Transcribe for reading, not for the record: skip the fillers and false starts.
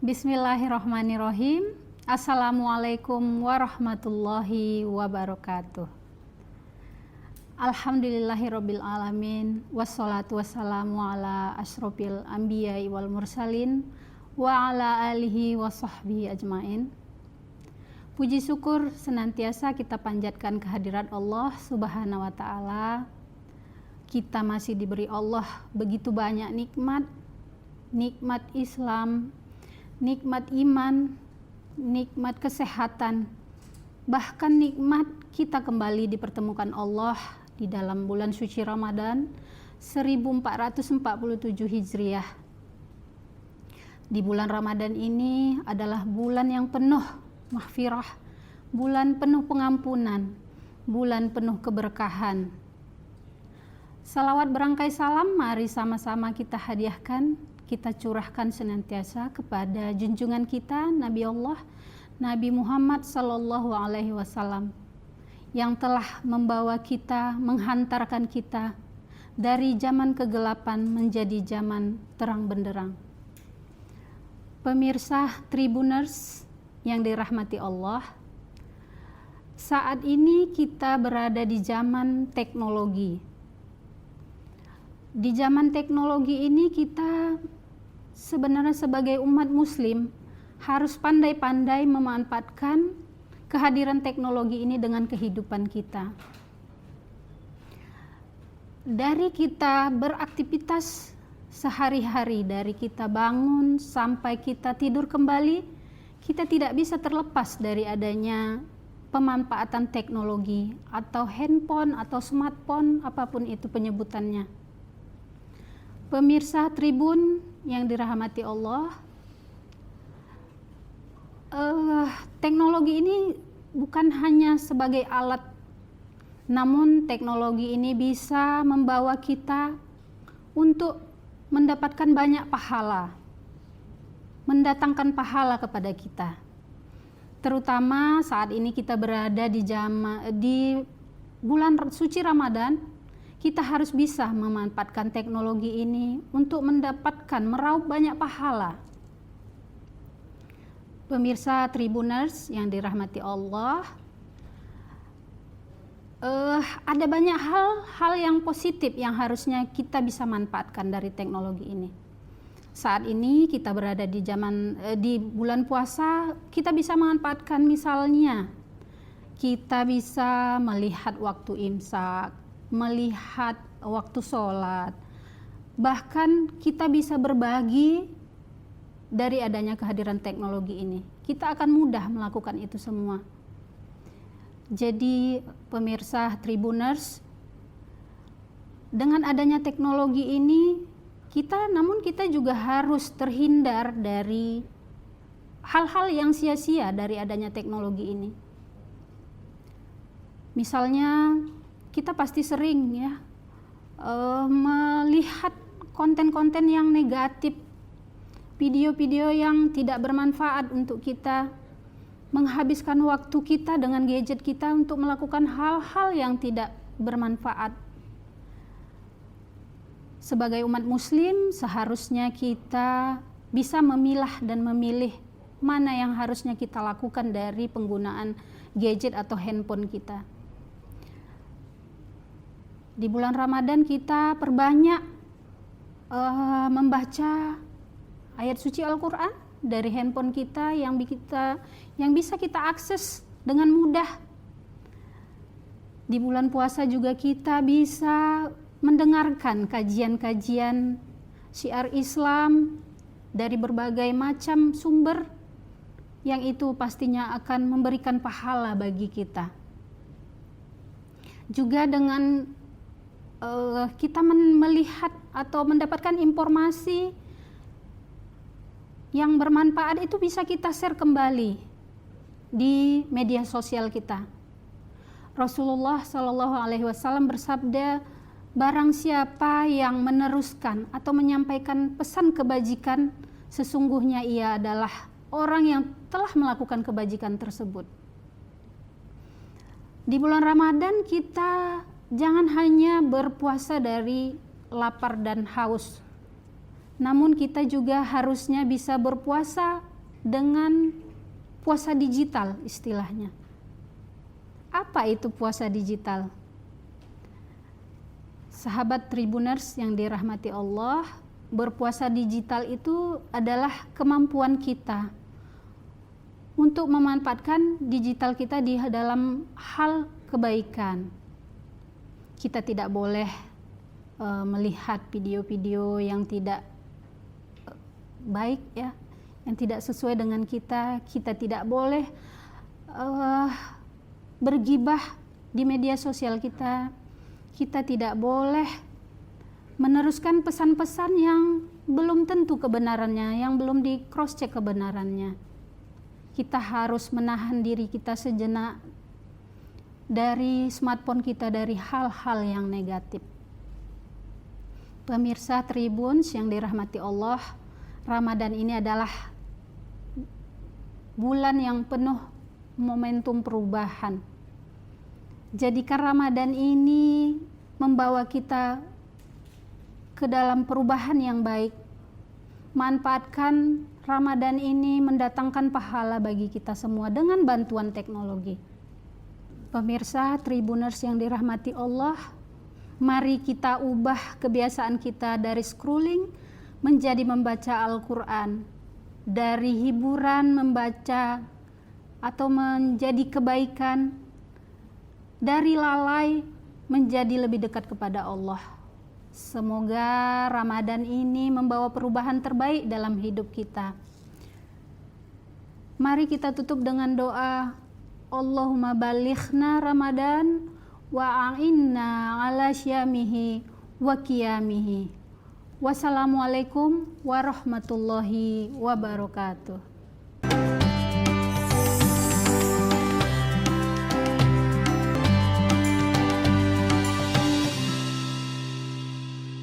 Bismillahirrahmanirrahim. Assalamualaikum warahmatullahi wabarakatuh. Alhamdulillahirabbil alamin wassalatu wassalamu ala asyrofil anbiya'i wal mursalin wa ala alihi wa sahbihi ajmain. Puji syukur senantiasa kita panjatkan kehadirat Allah Subhanahu wa taala. Kita masih diberi Allah begitu banyak nikmat Islam, nikmat iman, nikmat kesehatan, bahkan nikmat kita kembali dipertemukan Allah di dalam bulan suci Ramadan 1447 Hijriah. Di bulan Ramadan ini adalah bulan yang penuh mahfirah, bulan penuh pengampunan, bulan penuh keberkahan. Salawat berangkai salam mari sama-sama kita hadiahkan, kita curahkan senantiasa kepada junjungan kita Nabi Allah Nabi Muhammad sallallahu alaihi wasallam yang telah membawa kita, menghantarkan kita dari zaman kegelapan menjadi zaman terang benderang. Pemirsa Tribuners yang dirahmati Allah, saat ini kita berada di zaman teknologi. Di zaman teknologi ini kita sebenarnya sebagai umat muslim harus pandai-pandai memanfaatkan kehadiran teknologi ini dengan kehidupan kita. Dari kita beraktivitas sehari-hari, dari kita bangun sampai kita tidur kembali, kita tidak bisa terlepas dari adanya pemanfaatan teknologi atau handphone atau smartphone, apapun itu penyebutannya. Pemirsa Tribun yang dirahmati Allah, teknologi ini bukan hanya sebagai alat, namun teknologi ini bisa membawa kita untuk mendapatkan banyak pahala, mendatangkan pahala kepada kita. Terutama saat ini kita berada di bulan suci Ramadan, kita harus bisa memanfaatkan teknologi ini untuk mendapatkan meraup banyak pahala. Pemirsa Tribuners yang dirahmati Allah, ada banyak hal yang positif yang harusnya kita bisa manfaatkan dari teknologi ini. Saat ini kita berada di bulan puasa, kita bisa memanfaatkan, misalnya kita bisa melihat waktu imsak, melihat waktu sholat, bahkan kita bisa berbagi. Dari adanya kehadiran teknologi ini, kita akan mudah melakukan itu semua. Jadi pemirsa Tribuners, dengan adanya teknologi ini, namun kita juga harus terhindar dari hal-hal yang sia-sia dari adanya teknologi ini. Misalnya, kita pasti sering melihat konten-konten yang negatif, video-video yang tidak bermanfaat untuk kita, menghabiskan waktu kita dengan gadget kita untuk melakukan hal-hal yang tidak bermanfaat. Sebagai umat muslim, seharusnya kita bisa memilah dan memilih mana yang harusnya kita lakukan dari penggunaan gadget atau handphone kita. Di bulan Ramadan kita perbanyak membaca ayat suci Al-Quran dari handphone kita yang bisa kita akses dengan mudah. Di bulan puasa juga kita bisa mendengarkan kajian-kajian syiar Islam dari berbagai macam sumber yang itu pastinya akan memberikan pahala bagi kita. Juga dengan kita melihat atau mendapatkan informasi yang bermanfaat itu bisa kita share kembali di media sosial kita. Rasulullah Shallallahu Alaihi Wasallam bersabda, barang siapa yang meneruskan atau menyampaikan pesan kebajikan, sesungguhnya ia adalah orang yang telah melakukan kebajikan tersebut. Di bulan Ramadan kita jangan hanya berpuasa dari lapar dan haus, namun kita juga harusnya bisa berpuasa dengan puasa digital istilahnya. Apa itu puasa digital? Sahabat Tribuners yang dirahmati Allah, berpuasa digital itu adalah kemampuan kita untuk memanfaatkan digital kita di dalam hal kebaikan. Kita tidak boleh melihat video-video yang tidak baik ya, yang tidak sesuai dengan kita. Kita tidak boleh bergibah di media sosial kita. Kita tidak boleh meneruskan pesan-pesan yang belum tentu kebenarannya, yang belum di cross check kebenarannya. Kita harus menahan diri kita sejenak dari smartphone kita, dari hal-hal yang negatif. Pemirsa Tribuns yang dirahmati Allah, Ramadan ini adalah bulan yang penuh momentum perubahan. Jadikan Ramadan ini membawa kita ke dalam perubahan yang baik. Manfaatkan Ramadan ini mendatangkan pahala bagi kita semua dengan bantuan teknologi. Pemirsa Tribuners yang dirahmati Allah, mari kita ubah kebiasaan kita dari scrolling menjadi membaca Al-Quran, dari hiburan membaca atau menjadi kebaikan, dari lalai menjadi lebih dekat kepada Allah. Semoga Ramadan ini membawa perubahan terbaik dalam hidup kita. Mari kita tutup dengan doa, Allahumma balighna Ramadan wa a'inna ala syamihi wa qiyamihi. Wassalamualaikum warahmatullahi wabarakatuh.